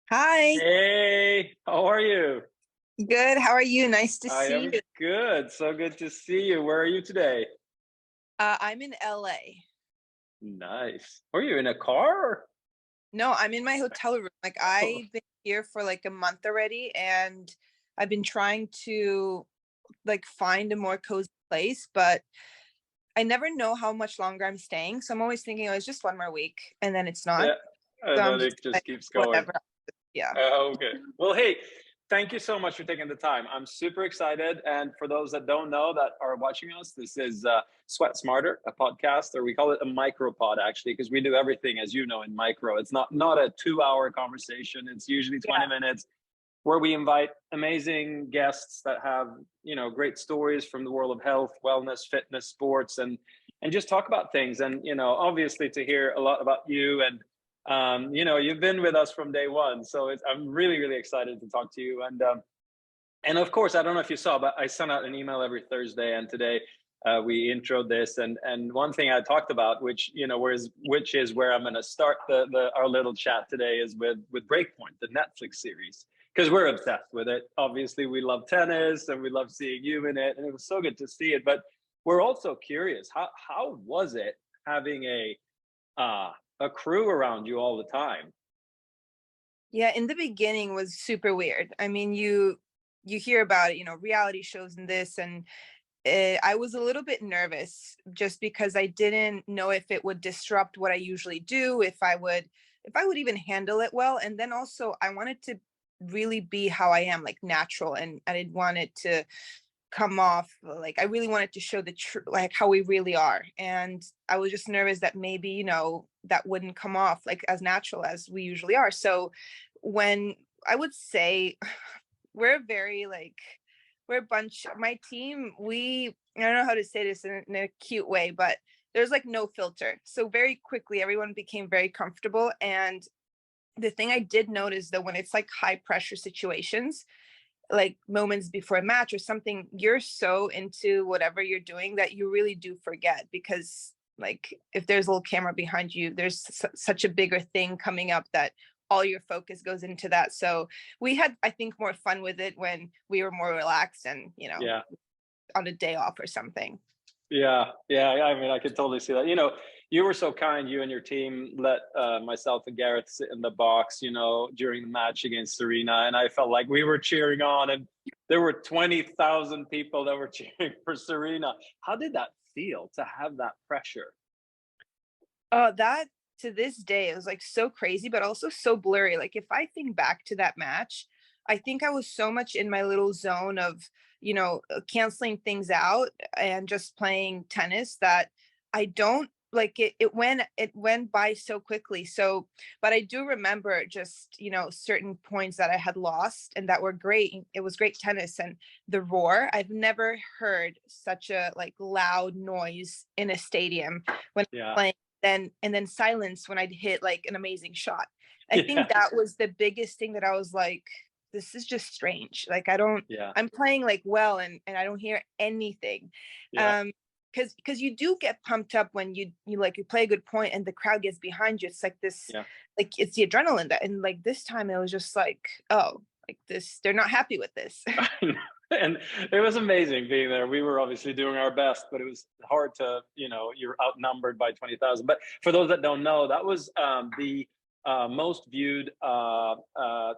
Hi, Hey, how are you? good. How are you? Nice to I see you. am good. So good to see you. Where are you today? I'm in LA. Nice. Are you in a car? No, I'm in my hotel room. Like Oh, I've been here for like a month already, and I've been trying to like find a more cozy place, but I never know how much longer I'm staying. So I'm always thinking, oh, it's just one more week, and then it's not. yeah. So And I'm then just it just like, keeps going. whatever. Yeah. Okay. Well, hey, thank you so much for taking the time. I'm super excited. And for those that don't know that are watching us, this is Sweat Smarter, a podcast, or we call it a micro pod actually, because we do everything, as you know, in micro. It's not a 2 hour conversation. It's usually 20 Yeah. minutes where we invite amazing guests that have great stories from the world of health, wellness, fitness, sports, and just talk about things. And obviously to hear a lot about you, and you've been with us from day one, so I'm really really excited to talk to you. And of course, I don't know if you saw, but I send out an email every Thursday, and today we introed this, and one thing I talked about, which is where I'm going to start the our little chat today, is with Breakpoint, the Netflix series, because we're obsessed with it. Obviously, we love tennis, and we love seeing you in it, and it was so good to see it. But we're also curious, how was it having a crew around you all the time? Yeah, in the beginning was super weird. I mean, you hear about it, reality shows and this, and I was a little bit nervous just because I didn't know if it would disrupt what I usually do, if I would even handle it well. And then also I wanted to really be how I am, like natural, and I didn't want it to come off like I really wanted to show the true like how we really are. And I was just nervous that maybe, that wouldn't come off like as natural as we usually are. So when I would say we're very like we're a bunch my team, I don't know how to say this in a cute way, but there's like no filter. So very quickly everyone became very comfortable. And the thing I did notice though, when it's like high pressure situations, like moments before a match or something, you're so into whatever you're doing that you really do forget, because like if there's a little camera behind you, there's such a bigger thing coming up that all your focus goes into that. So we had, I think, more fun with it when we were more relaxed and, Yeah. on a day off or something. Yeah, yeah. I mean, I could totally see that. You were so kind. You and your team let myself and Gareth sit in the box, during the match against Serena, and I felt like we were cheering on, and there were 20,000 people that were cheering for Serena. How did that feel to have that pressure? That to this day, it was like so crazy, but also so blurry. Like if I think back to that match, I think I was so much in my little zone of, canceling things out and just playing tennis that I don't like it went by so quickly. So, but I do remember just, certain points that I had lost and that were great. It was great tennis, and the roar. I've never heard such a like loud noise in a stadium when Yeah, playing, and then silence when I'd hit like an amazing shot. I think yes, that was the biggest thing that I was like, this is just strange. Like yeah, I'm playing like well, and I don't hear anything. yeah, Um because you do get pumped up when you play a good point and the crowd gets behind you. It's like this, yeah. like it's the adrenaline that, and like this time it was just like, oh, like this, they're not happy with this. And it was amazing being there. We were obviously doing our best, but it was hard to, you're outnumbered by 20,000. But for those that don't know, that was the most viewed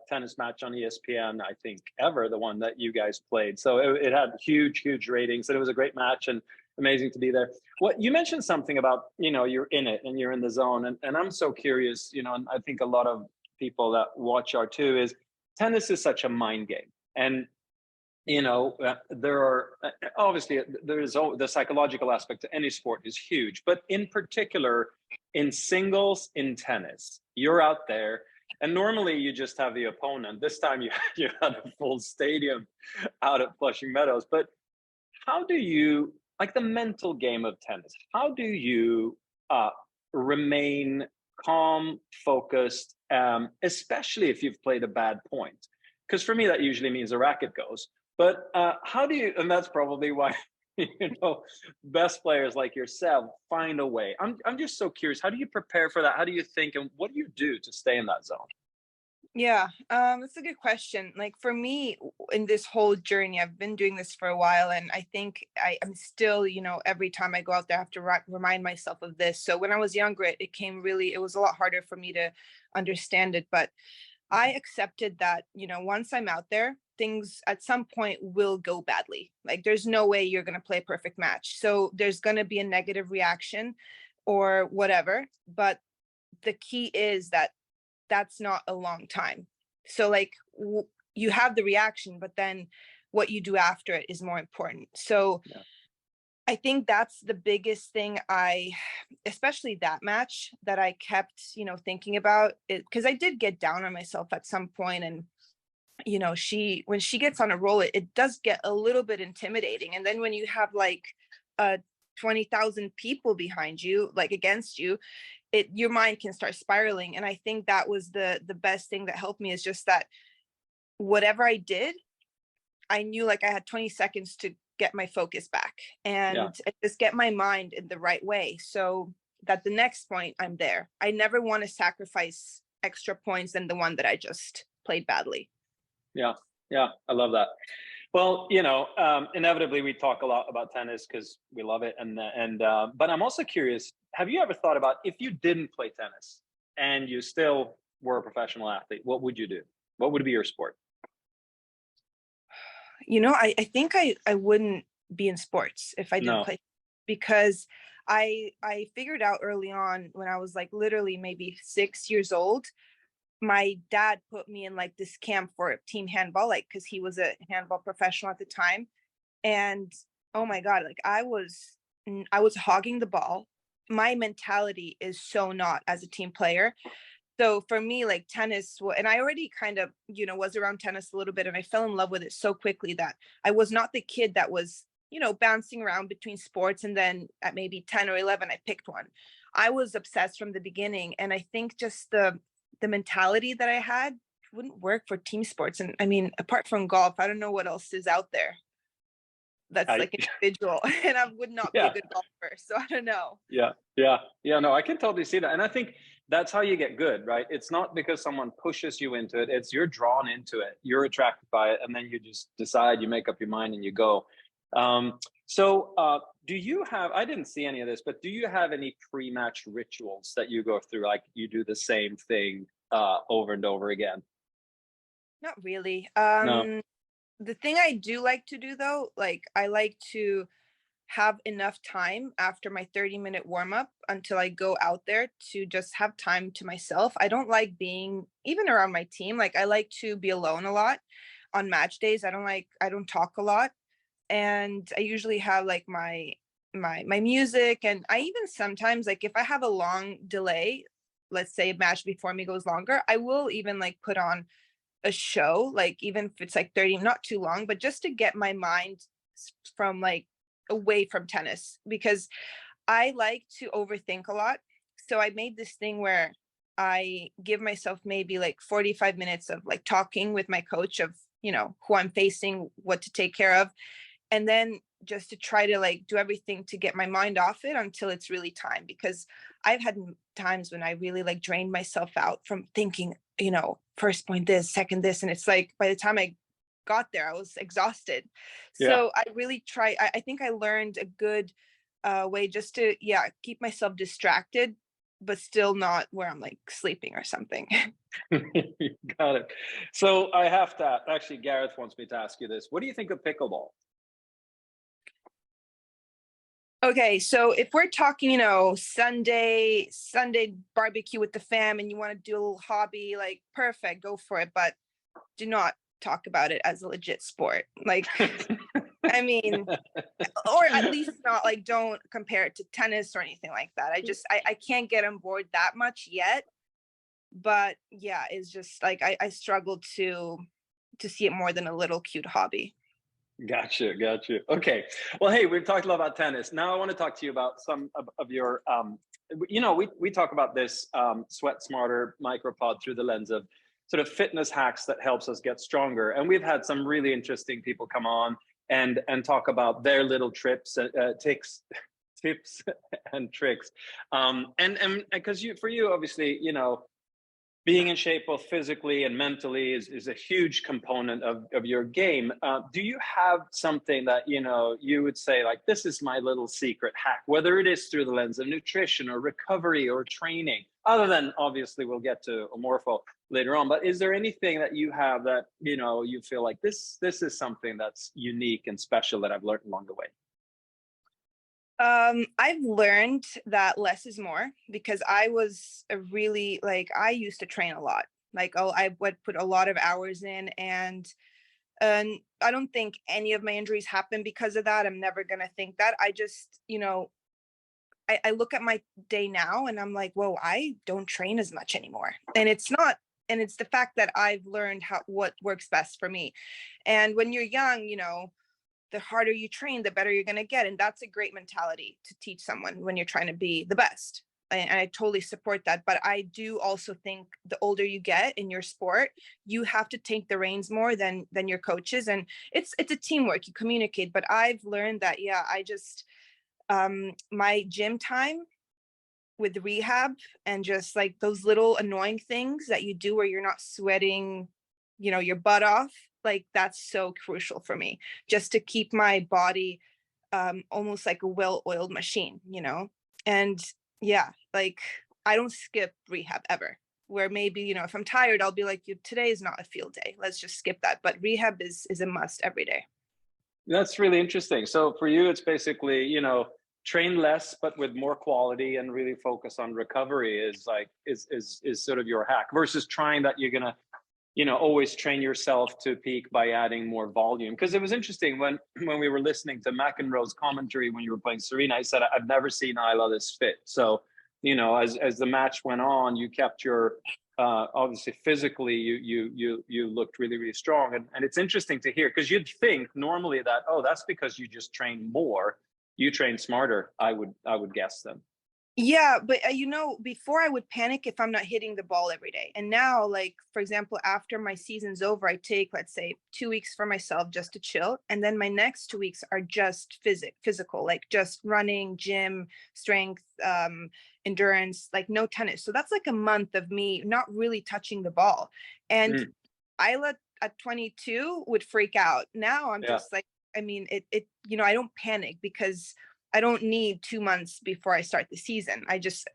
tennis match on ESPN, I think, ever, the one that you guys played. So it had huge, huge ratings, and it was a great match and amazing to be there. What you mentioned something about, you're in it and you're in the zone. And I'm so curious, and I think a lot of people that watch are too, is tennis is such a mind game. And there are obviously there's the psychological aspect to any sport is huge, but in particular in singles in tennis, you're out there, and normally you just have the opponent. This time you you had a full stadium out at Flushing Meadows. But how do you, like, the mental game of tennis, how do you uh, remain calm, focused, especially if you've played a bad point? Because for me that usually means the racket goes. But how do you, and that's probably why best players like yourself find a way. I'm just so curious, how do you prepare for that? How do you think, and what do you do to stay in that zone? Yeah, that's a good question. Like for me, in this whole journey, I've been doing this for a while, and I think I'm still, every time I go out there, I have to remind myself of this. So when I was younger, it was a lot harder for me to understand it, but I accepted that, once I'm out there, things at some point will go badly. Like there's no way you're going to play a perfect match. So there's going to be a negative reaction or whatever. But the key is that that's not a long time. So like you have the reaction, but then what you do after it is more important. So Yeah. I think that's the biggest thing especially that match that I kept, thinking about it because I did get down on myself at some point. And, when she gets on a roll, it does get a little bit intimidating. And then when you have like 20,000 people behind you, like against you, your mind can start spiraling. And I think that was the best thing that helped me is just that whatever I did, I knew like I had 20 seconds to get my focus back Yeah. and just get my mind in the right way so that the next point I'm there. I never want to sacrifice extra points than the one that I just played badly. Yeah. Yeah. I love that. Well, inevitably we talk a lot about tennis because we love it, but I'm also curious. Have you ever thought about if you didn't play tennis and you still were a professional athlete, what would you do? What would be your sport? I think I wouldn't be in sports if I didn't No. play because I figured out early on when I was like literally maybe 6 years old. My dad put me in like this camp for team handball, like because he was a handball professional at the time. And oh my God, like I was hogging the ball. My mentality is so not as a team player. So for me, like and I already kind of, was around tennis a little bit and I fell in love with it so quickly that I was not the kid that was, bouncing around between sports. And then at maybe 10 or 11, I picked one. I was obsessed from the beginning. And I think just the mentality that I had wouldn't work for team sports. And I mean, apart from golf, I don't know what else is out there that's I like individual. And I would not be a yeah. good golfer. So I don't know. Yeah, yeah, yeah. No, I can totally see that, and I think that's how you get good, right? It's not because someone pushes you into it; it's you're drawn into it, you're attracted by it, and then you just decide, you make up your mind, and you go. Do you have? I didn't see any of this, but do you have any pre-match rituals that you go through? Like you do the same thing over and over again? Not really. No. The thing I do like to do though, like I like to have enough time after my 30-minute warm up until I go out there to just have time to myself. I don't like being even around my team. Like I like to be alone a lot on match days. I don't talk a lot. And I usually have like my music and I even sometimes like if I have a long delay, let's say a match before me goes longer, I will even like put on a show, like even if it's like 30, not too long, but just to get my mind from like away from tennis because I like to overthink a lot. So I made this thing where I give myself maybe like 45 minutes of like talking with my coach of, who I'm facing, what to take care of, and then just to try to like do everything to get my mind off it until it's really time because I've had times when I really like drained myself out from thinking, first point this, second this, and it's like by the time I got there I was exhausted. Yeah. So I really try. I think I learned a good way just to, yeah, keep myself distracted but still not where I'm like sleeping or something. Got it. So I have to actually. Gareth wants me to ask you this. What do you think of pickleball? Okay, so if we're talking, Sunday barbecue with the fam and you want to do a little hobby, like perfect, go for it, but do not talk about it as a legit sport. Like, I mean, or at least not like don't compare it to tennis or anything like that. I can't get on board that much yet. But yeah, it's just like I struggle to see it more than a little cute hobby. Gotcha, gotcha. Okay. Well, hey, we've talked a lot about tennis. Now I want to talk to you about some of your, we talk about this sweat smarter micropod through the lens of sort of fitness hacks that helps us get stronger. And we've had some really interesting people come on and talk about their little trips, ticks, tips and tricks. And because for you, obviously, being in shape both physically and mentally is a huge component of your game. Do you have something that you would say like this is my little secret hack, whether it is through the lens of nutrition or recovery or training? Other than obviously we'll get to Omorpho later on, but is there anything that you have that you feel like this is something that's unique and special that I've learned along the way? I've learned that less is more because I was a really like I used to train a lot. Like I would put a lot of hours in, and I don't think any of my injuries happen because of that. I'm never gonna think that. I just, I look at my day now and I'm like, whoa, I don't train as much anymore. And it's the fact that I've learned what works best for me. And when you're young, the harder you train, the better you're going to get. And that's a great mentality to teach someone when you're trying to be the best. And I totally support that. But I do also think the older you get in your sport, you have to take the reins more than your coaches. And it's a teamwork, you communicate. But I've learned that, yeah, I just, my gym time with rehab and just like those little annoying things that you do where you're not sweating, your butt off, like that's so crucial for me just to keep my body almost like a well-oiled machine, and yeah, like I don't skip rehab ever, where maybe, if I'm tired, I'll be like, today is not a field day, let's just skip that. But rehab is a must every day. That's really interesting. So for you, it's basically, train less, but with more quality and really focus on recovery is like, is sort of your hack versus trying that you're going to, always train yourself to peak by adding more volume. Cause it was interesting when we were listening to McEnroe's commentary, when you were playing Serena, I said, I've never seen Ajla this fit. So, as the match went on, you kept your, obviously physically you looked really really strong, and it's interesting to hear because you'd think normally that, oh, that's because you just train more, you train smarter, I would guess them. Yeah, but before I would panic if I'm not hitting the ball every day. And now, like, for example, after my season's over, I take, let's say, 2 weeks for myself just to chill. And then my next 2 weeks are just physical, like just running, gym, strength, endurance, like no tennis. So that's like a month of me not really touching the ball. And Mm, Isla at 22 would freak out. Now I'm yeah, just like, I mean, I don't panic because I don't need 2 months before I start the season. I just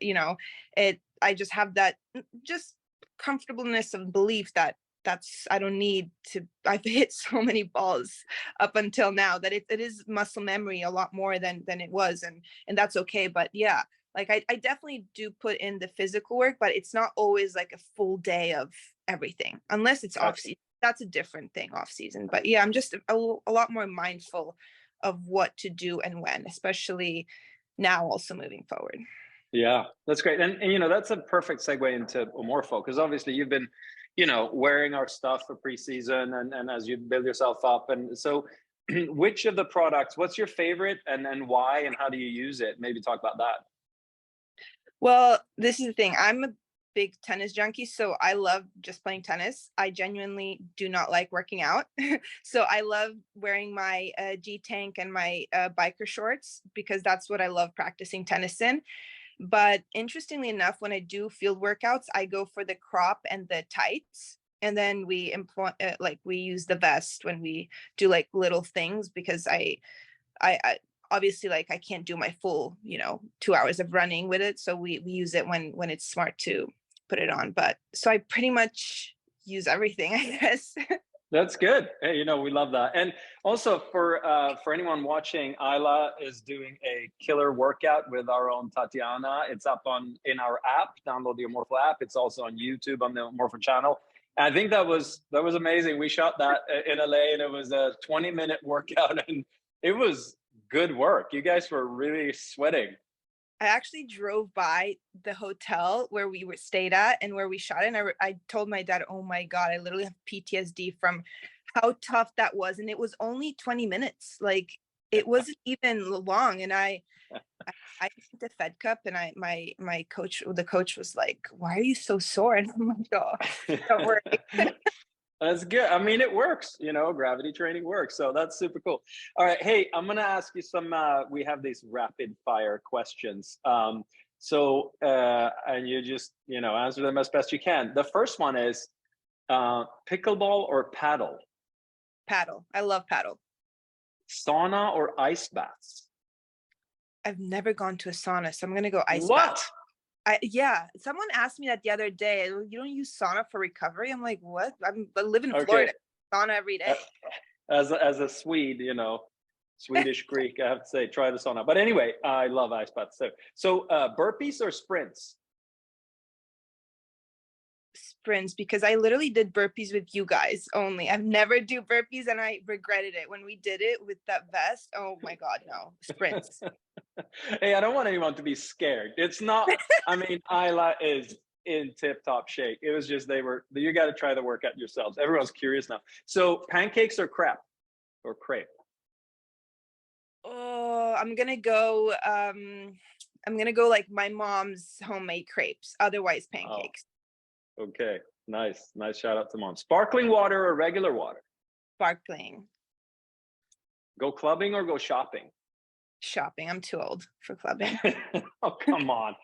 have that just comfortableness of belief that I don't need to, I've hit so many balls up until now that it is muscle memory a lot more than it was. And that's okay. But yeah, like I definitely do put in the physical work, but it's not always like a full day of everything unless it's off gotcha. season. That's a different thing off season. But yeah, I'm just a lot more mindful of what to do and when, especially now also moving forward. Yeah, that's great. And that's a perfect segue into Omorpho because obviously you've been, wearing our stuff for preseason and as you build yourself up. And so which of the products, what's your favorite and why and how do you use it? Maybe talk about that. Well, this is the thing. I'm a big tennis junkie, so I love just playing tennis. I genuinely do not like working out. So I love wearing my G tank and my biker shorts because that's what I love practicing tennis in. But interestingly enough, when I do field workouts, I go for the crop and the tights. And then we employ like we use the vest when we do like little things because I obviously like I can't do my full 2 hours of running with it, so we use it when it's smart to put it on. But so I pretty much use everything, I guess. That's good. Hey, we love that. And also for anyone watching, Ayla is doing a killer workout with our own Tatiana. It's up in our app. Download the Omorpho app. It's also on YouTube on the Omorpho channel. And I think that was amazing. We shot that in LA, and it was a 20-minute workout, and it was good work. You guys were really sweating. I actually drove by the hotel where we were stayed at and where we shot it. And I told my dad, oh my God, I literally have PTSD from how tough that was. And it was only 20 minutes. Like it wasn't even long. And I did the Fed Cup and my coach, the coach was like, why are you so sore? And I'm like, oh, don't worry. That's good. I mean, it works, gravity training works. So that's super cool. All right. Hey, I'm going to ask you some, we have these rapid fire questions. So, and you just, answer them as best you can. The first one is pickleball or paddle, Paddle. I love paddle. sauna or ice baths. I've never gone to a sauna, so I'm gonna go ice bath. What? Yeah, someone asked me that the other day. You don't use sauna for recovery? I'm like, what? I live in Okay. Florida. Sauna every Uh, day. as a Swede, Swedish Greek, I have to say, try the sauna. But anyway, I love ice baths. So burpees or sprints? Sprints, because I literally did burpees with you guys only. I've never do burpees and I regretted it when we did it with that vest. Oh my god, no. Sprints. Hey, I don't want anyone to be scared. It's not. I mean, Isla is in tip-top shape. It was just you got to try the workout yourselves. Everyone's curious now. So pancakes or crepe or crepe? Oh, I'm gonna go like my mom's homemade crepes, otherwise Oh, pancakes. okay. Nice shout out to mom. Sparkling water or regular water? Sparkling. Go clubbing or go shopping? Shopping. I'm too old for clubbing. Oh, come on.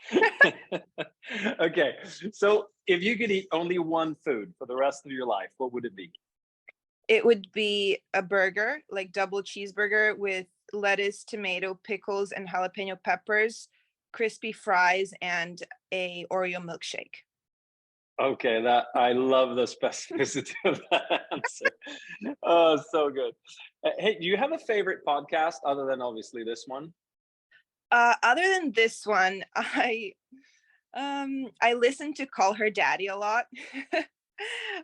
Okay. So if you could eat only one food for the rest of your life, what would it be? It would be a burger, like double cheeseburger with lettuce, tomato, pickles, and jalapeno peppers, crispy fries, and a Oreo milkshake. Okay, that I love the specificity of that answer. Oh, so good. Hey, do you have a favorite podcast other than obviously this one? Other than this one, I listen to Call Her Daddy a lot.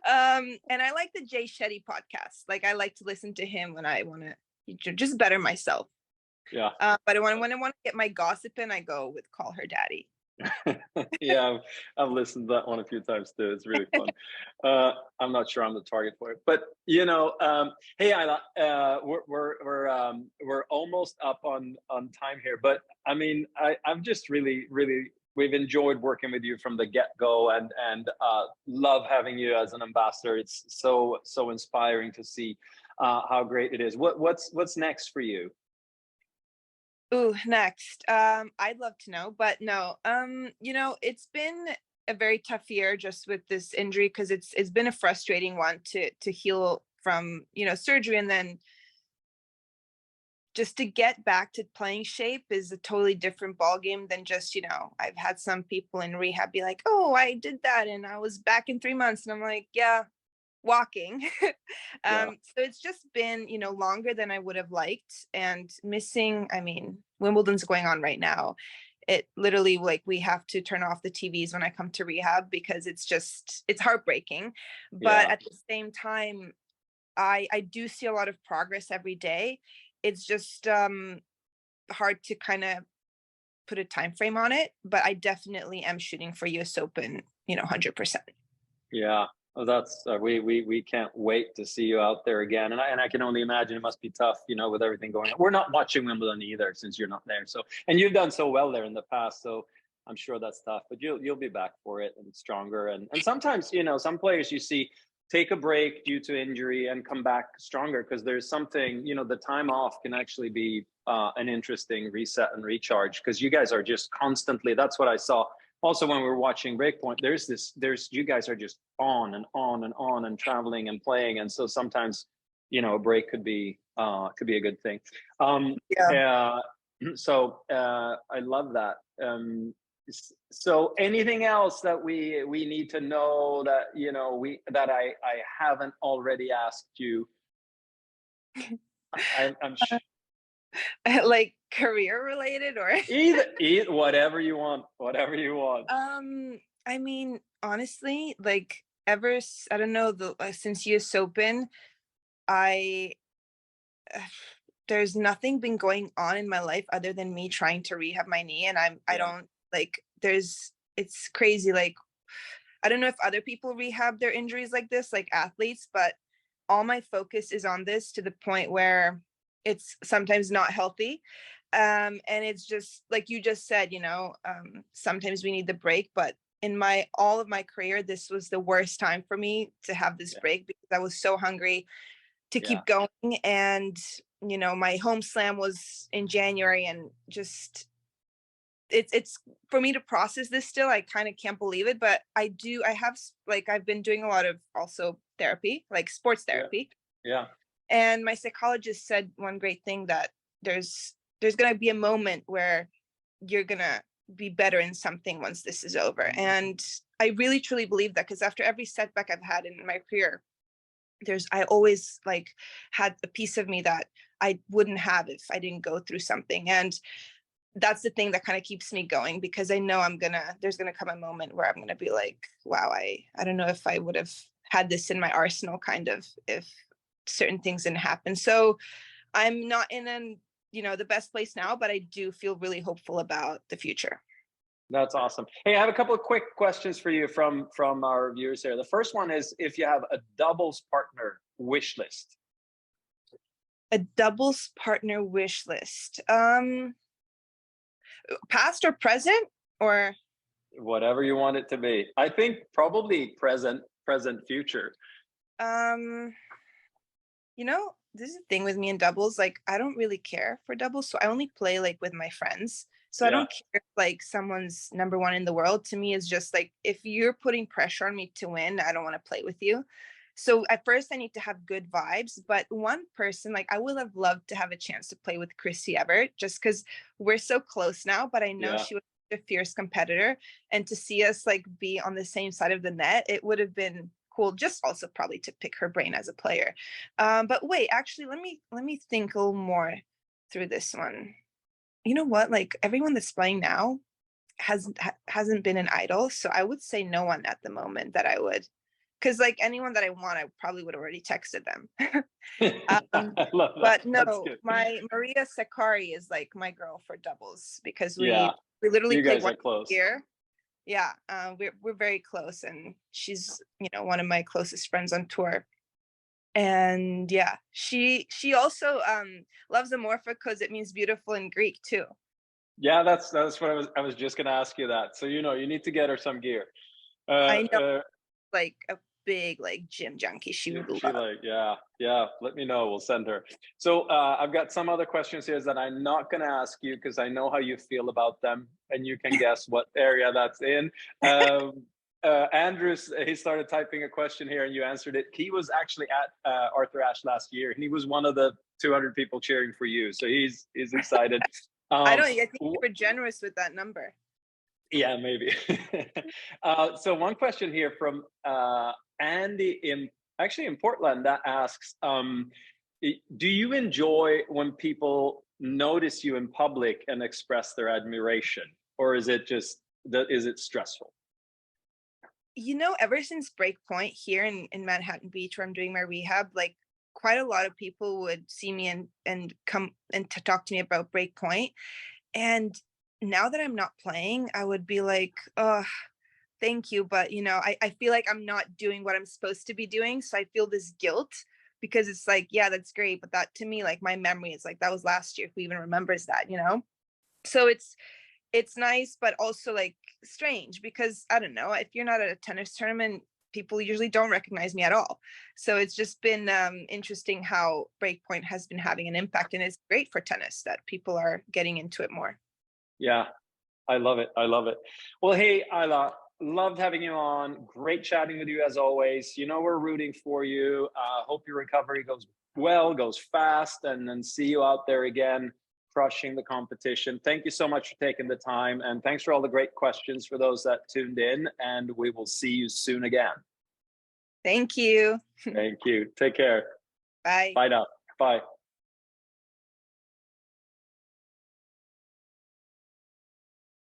And I like the Jay Shetty podcast. Like I like to listen to him when I want to just better myself. Yeah. But when I want to get my gossip in, I go with Call Her Daddy. Yeah, I've listened to that one a few times too. It's really fun. I'm not sure I'm the target for it, but hey, Isla, we're almost up on time here, but I mean, I've just really we've enjoyed working with you from the get go, and love having you as an ambassador. It's so inspiring to see how great it is. What's next for you? Ooh, next. I'd love to know, but no. It's been a very tough year just with this injury because it's been a frustrating one to heal from, surgery, and then just to get back to playing shape is a totally different ball game than just, I've had some people in rehab be like, "Oh, I did that and I was back in 3 months." And I'm like, "Yeah, walking." Yeah, So it's just been, longer than I would have liked, and missing, I mean, Wimbledon's going on right now. It literally, like, we have to turn off the TVs when I come to rehab because it's heartbreaking. But yeah, at the same time, I do see a lot of progress every day. It's just hard to kind of put a time frame on it, but I definitely am shooting for US Open, 100%. yeah. Oh, that's we can't wait to see you out there again, and I can only imagine it must be tough, with everything going on. We're not watching Wimbledon either since you're not there. So, and you've done so well there in the past, so I'm sure that's tough. But you'll be back for it and stronger. And sometimes, some players you see take a break due to injury and come back stronger because there's something, the time off can actually be an interesting reset and recharge because you guys are just constantly. That's what I saw also when we were watching Breakpoint. There's you guys are just on and on and on and traveling and playing, and so sometimes a break could be a good thing. um Yeah. uh, so I love that. So anything else that we need to know that I haven't already asked you? I'm Like career related or either whatever you want. I mean, honestly, like I don't know, since US Open, I uh, there's nothing been going on in my life other than me trying to rehab my knee, and I Yeah, don't like it's crazy. Like, I don't know if other people rehab their injuries like this, like athletes, but all my focus is on this to the point where it's sometimes not healthy. And it's just like you just said, sometimes we need the break, but in my all of my career, this was the worst time for me to have this yeah, break because I was so hungry to yeah. keep going. And my home slam was in January, and just it's for me to process this still. I kind of can't believe it, but like I've been doing a lot of also therapy, like sports Yeah. therapy. Yeah. And my psychologist said one great thing, that there's going to be a moment where you're going to be better in something once this is over. And I really truly believe that, because after every setback I've had in my career, I always like had a piece of me that I wouldn't have if I didn't go through something. And that's the thing that kind of keeps me going, because I know there's gonna come a moment where I'm gonna be like, wow, I don't know if I would have had this in my arsenal, kind of, if certain things didn't happen. So I'm not in the best place now, but I do feel really hopeful about the future. That's awesome. Hey, I have a couple of quick questions for you from our viewers here. The first one is if you have a doubles partner wish list. A doubles partner wish list. Past or present, or Whatever you want it to be. I think probably present, future. um this is the thing with me in doubles. Like, I don't really care for doubles, so I only play like with my friends. So I Yeah. don't care if like someone's number one in the world. To me, is just like, if you're putting pressure on me to win, I don't want to play with you. So at first I need to have good vibes. But one person, like, I would have loved to have a chance to play with Chrissy Everett, just because we're so close now, but I know Yeah. she was a fierce competitor. And to see us like be on the same side of the net, it would have been cool, just also probably to pick her brain as a player. But wait, actually, let me think a little more through this one. You know what? Like, everyone that's playing now hasn't been an idol, so I would say no one at the moment that I would, because like anyone that I want, I probably would have already texted them. um, I love that. but That's no, good. my Maria Sakari is like my girl for doubles, because Yeah. we literally You play guys one are close. year. Yeah, we're very close, and she's one of my closest friends on tour. And yeah, she also loves Amorpha because it means beautiful in Greek too. Yeah, that's what I was just gonna ask you that. So you need to get her some gear. Uh, I know, uh like a big like gym junkie, she would she love. like, yeah, yeah. Let me know. We'll send her. So I've got some other questions here that I'm not gonna ask you because I know how you feel about them, and you can guess what area that's in. Andrews, he started typing a question here, and you answered it. He was actually at Arthur Ashe last year, and he was one of the 200 people cheering for you. So he's excited. I Um, don't. I think you were generous with that number. Yeah, maybe. So one question here from Andy in Portland that asks, do you enjoy when people notice you in public and express their admiration, or is it just is it stressful? Ever since Breakpoint here in Manhattan Beach, where I'm doing my rehab, like, quite a lot of people would see me and come and to talk to me about Breakpoint. And now that I'm not playing, I would be like, oh, thank you. But I feel like I'm not doing what I'm supposed to be doing. So I feel this guilt, because it's like, yeah, that's great. But that, to me, like, my memory is like, that was last year, who even remembers that? So it's nice, but also like strange, because I don't know, if you're not at a tennis tournament, people usually don't recognize me at all. So it's just been interesting how Breakpoint has been having an impact, and it's great for tennis that people are getting into it more. Yeah, I love it. I love it. Well, hey, Ayla, loved having you on. Great chatting with you as always. We're rooting for you. Hope your recovery goes well, goes fast, and then see you out there again, crushing the competition. Thank you so much for taking the time. And thanks for all the great questions for those that tuned in. And we will see you soon again. Thank you. Thank you. Take care. Bye. Bye now. Bye.